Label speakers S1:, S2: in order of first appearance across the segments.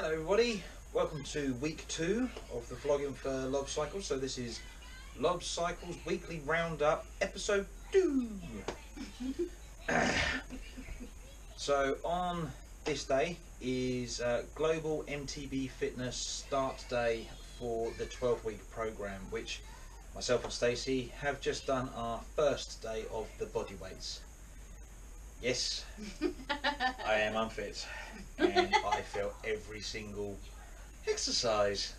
S1: Hello everybody, welcome to week 2 of the vlogging for Lobbs Cycles. So this is Lobbs Cycles Weekly Roundup episode 2. So on this day is Global MTB Fitness start day for the 12-week program, which myself and Stacey have just done our first day of the body weights. Yes, I am unfit and I felt every single exercise.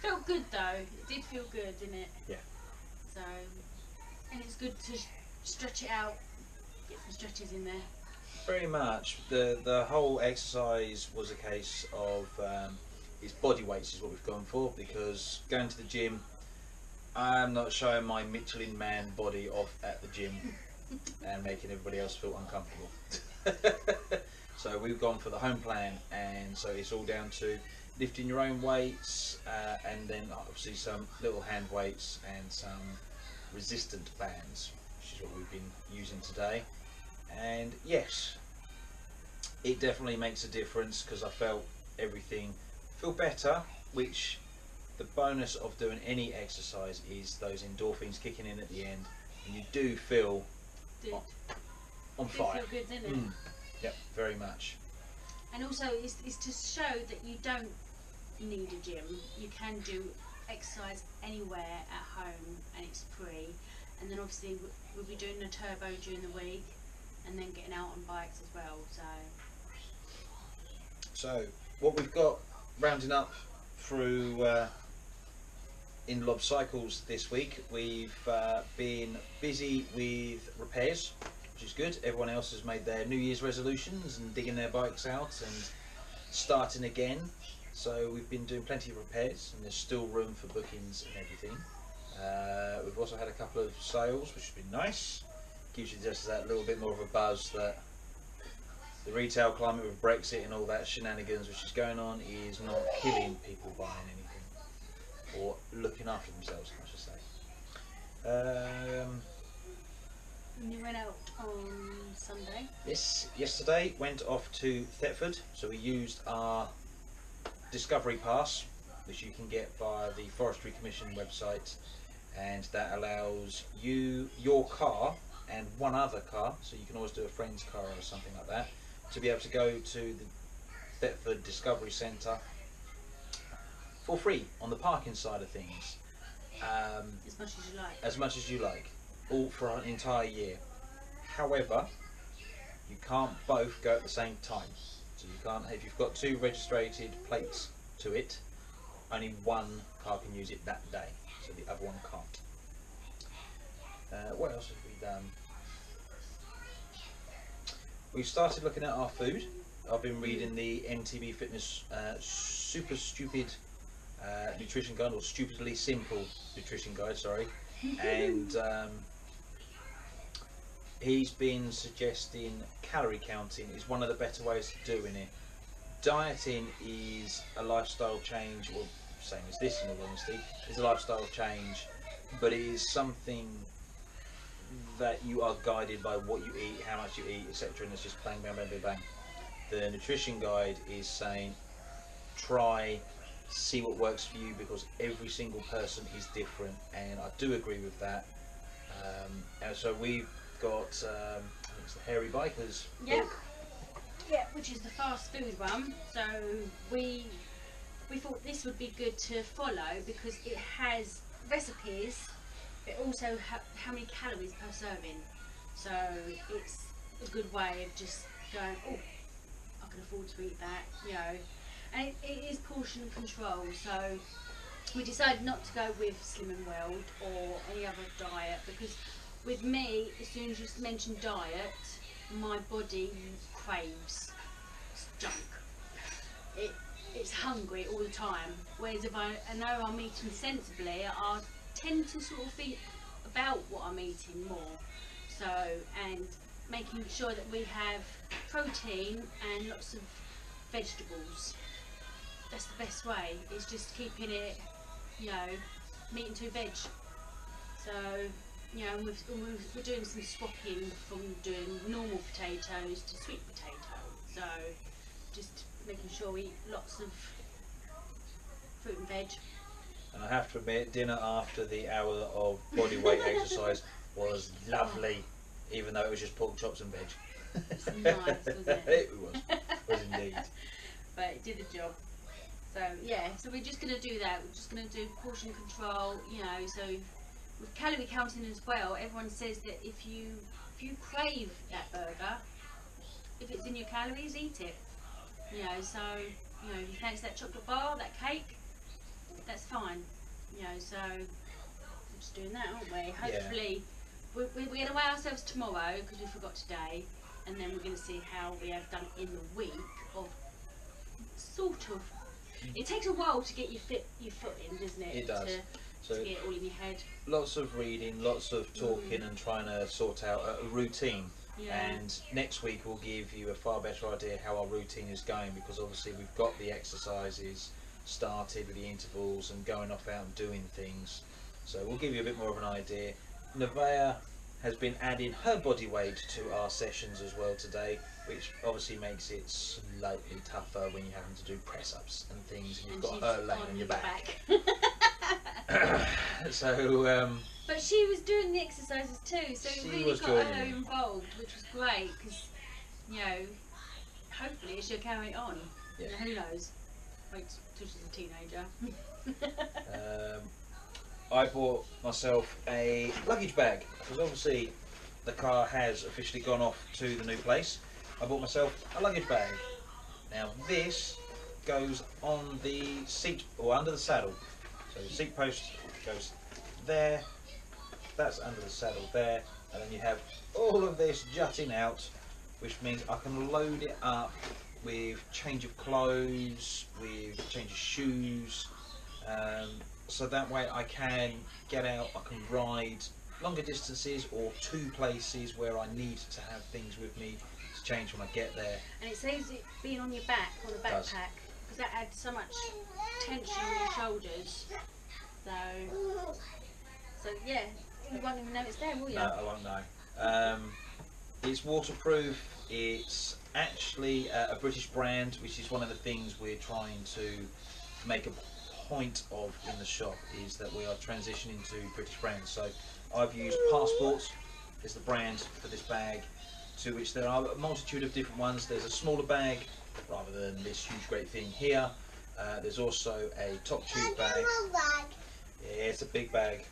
S2: Felt good though, it did feel good, didn't it?
S1: Yeah.
S2: So, and it's good to stretch it out, get some stretches in there.
S1: Very much. The whole exercise was a case of it's body weights is what we've gone for, because going to the gym, I'm not showing my Michelin man body off at the gym and making everybody else feel uncomfortable. So we've gone for the home plan, and so it's all down to lifting your own weights and then obviously some little hand weights and some resistant bands, which is what we've been using today. And yes, it definitely makes a difference because I felt everything feel better, which the bonus of doing any exercise is those endorphins kicking in at the end, and you do feel on fire.
S2: Feel good, didn't it?
S1: Yep, very much.
S2: And also it's to show that you don't need a gym. You can do exercise anywhere at home and it's free. And then obviously we'll be doing a turbo during the week and then getting out on bikes as well.
S1: So what we've got rounding up through in Lobbs Cycles this week, we've been busy with repairs, which is good. Everyone else has made their New Year's resolutions and digging their bikes out and starting again. So we've been doing plenty of repairs, and there's still room for bookings and everything. We've also had a couple of sales, which has been nice. Gives you just that little bit more of a buzz that the retail climate with Brexit and all that shenanigans which is going on is not killing people buying anything, or looking after themselves, I should say.
S2: And you went out on Sunday?
S1: Yes, yesterday went off to Thetford, so we used our Discovery Pass, which you can get via the Forestry Commission website, and that allows you, your car and one other car, so you can always do a friend's car or something like that, to be able to go to the Thetford Discovery Centre for free on the parking side of things.
S2: As much as you like.
S1: As much as you like, all for an entire year. However, you can't both go at the same time. So you can't, if you've got 2 registered plates to it, only one car can use it that day, so the other one can't. What else have we done? We've started looking at our food. I've been reading the MTB Fitness Super Stupid Nutrition Guide, or Stupidly Simple Nutrition Guide, sorry. And he's been suggesting calorie counting is one of the better ways of doing it. Dieting is a lifestyle change, or same as this in all honesty, is a lifestyle change, but it is something that you are guided by what you eat, how much you eat, etc., and it's just bang, bang, bang, bang, bang. The nutrition guide is saying try, see what works for you, because every single person is different, and I do agree with that. And so we've got I think it's the Hairy Bikers book.
S2: Yeah, which is the fast food one. So we thought this would be good to follow because it has recipes, but also how many calories per serving. So it's a good way of just going, oh, I can afford to eat that, you know. And it is portion control. So we decided not to go with Slim and Weld or any other diet, because with me, as soon as you mention diet, my body craves junk. It's hungry all the time. Whereas if I know I'm eating sensibly, I tend to sort of think about what I'm eating more. So, and making sure that we have protein and lots of vegetables. That's the best way. It's just keeping it, you know, meat and 2 veg. So, you know, we're doing some swapping from doing normal potatoes to sweet potatoes. So just making sure we eat lots of fruit and veg.
S1: And I have to admit, dinner after the hour of body weight exercise was lovely, even though it was just pork chops and veg.
S2: It's nice, wasn't it?
S1: It was indeed.
S2: But it did the job. So yeah, so we're just going to do that. We're just going to do portion control, you know. So with calorie counting as well, everyone says that if you crave that burger, if it's in your calories, eat it. You know, so you know, if you fancy that chocolate bar, that cake, that's fine. You know, so we're just doing that, aren't we? Hopefully, we're going to weigh ourselves tomorrow because we forgot today, and then we're going to see how we have done in the week of sort of. It takes a while to get your foot in, doesn't it?
S1: It does.
S2: To get it all in your head.
S1: Lots of reading, lots of talking, and trying to sort out a routine.
S2: Yeah.
S1: And next week we'll give you a far better idea how our routine is going, because obviously we've got the exercises started with the intervals and going off out and doing things. So we'll give you a bit more of an idea. Nevaeh has been adding her body weight to our sessions as well today, which obviously makes it slightly tougher when you're having to do press-ups and things, and you've got her laying on your back. So
S2: but she was doing the exercises too, so it really got her involved, which was great, because you know, hopefully she'll carry it on.
S1: Yeah.
S2: And who knows? Wait till she's a teenager.
S1: I bought myself a luggage bag, because obviously the car has officially gone off to the new place. I bought myself a luggage bag. Now this goes on the seat, or under the saddle. So the seat post goes there, that's under the saddle there, and then you have all of this jutting out, which means I can load it up with change of clothes, with change of shoes, so that way I can get out, I can ride longer distances or to places where I need to have things with me to change when I get there.
S2: And it saves it being on your back, on a backpack, because that adds so much tension on your shoulders. So yeah, you won't even know it's there, will you?
S1: No, I won't know. It's waterproof. It's actually a British brand, which is one of the things we're trying to make a point of in the shop, is that we are transitioning to British brands. So I've used Passports as the brand for this bag, to which there are a multitude of different ones. There's a smaller bag rather than this huge great thing here. There's also a top tube bag. Yeah, it's a big bag.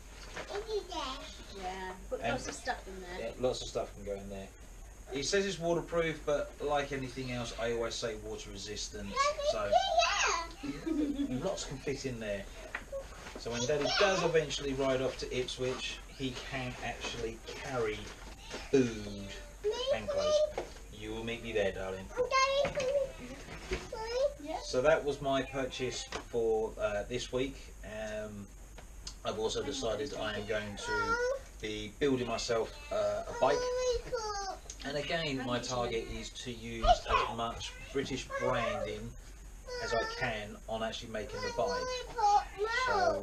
S2: Yeah, put lots of stuff in there.
S1: Yeah, lots of stuff can go in there. It says it's waterproof, but like anything else, I always say water resistant. So lots can fit in there. So when Daddy does eventually ride off to Ipswich, he can actually carry food and clothes. You will meet me there, darling. So that was my purchase for this week. I've also decided I am going to be building myself a bike. And again, my target is to use as much British branding as I can on actually making the bike. So,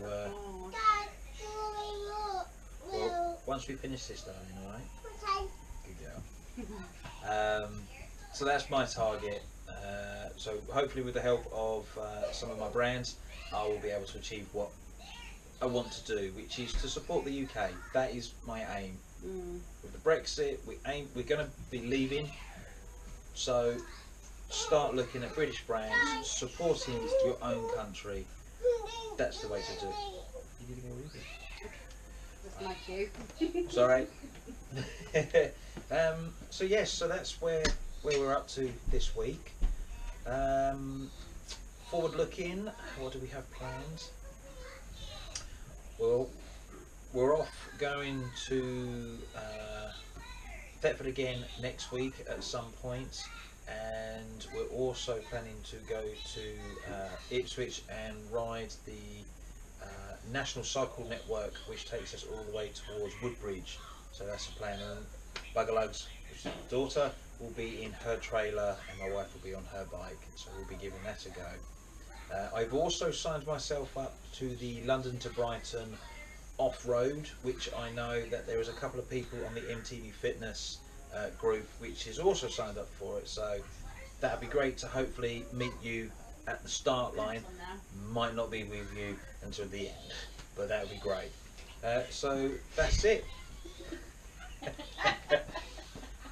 S1: well, once we finish this, darling, alright? Good girl. So that's my target. So hopefully with the help of some of my brands, I will be able to achieve what I want to do, which is to support the UK. That is my aim. With the Brexit, we're going to be leaving, so start looking at British brands, supporting your own country. That's the way to do it. You need to go read it.
S2: That's my cue.
S1: Sorry. So yes, so that's where we're up to this week. Forward looking, what do we have planned? Well, we're off going to Thetford again next week at some point, and we're also planning to go to Ipswich and ride the National Cycle Network, which takes us all the way towards Woodbridge. So that's the plan. And Buggerlugs, which is my daughter, will be in her trailer and my wife will be on her bike, so we'll be giving that a go. I've also signed myself up to the London to Brighton off-road, which I know that there is a couple of people on the MTV Fitness group which is also signed up for it, so that'd be great to hopefully meet you at the start line.
S2: On there.
S1: Might not be with you until the end, but that would be great. So that's it.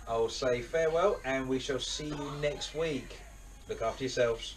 S1: I'll say farewell, and we shall see you next week. Look after yourselves.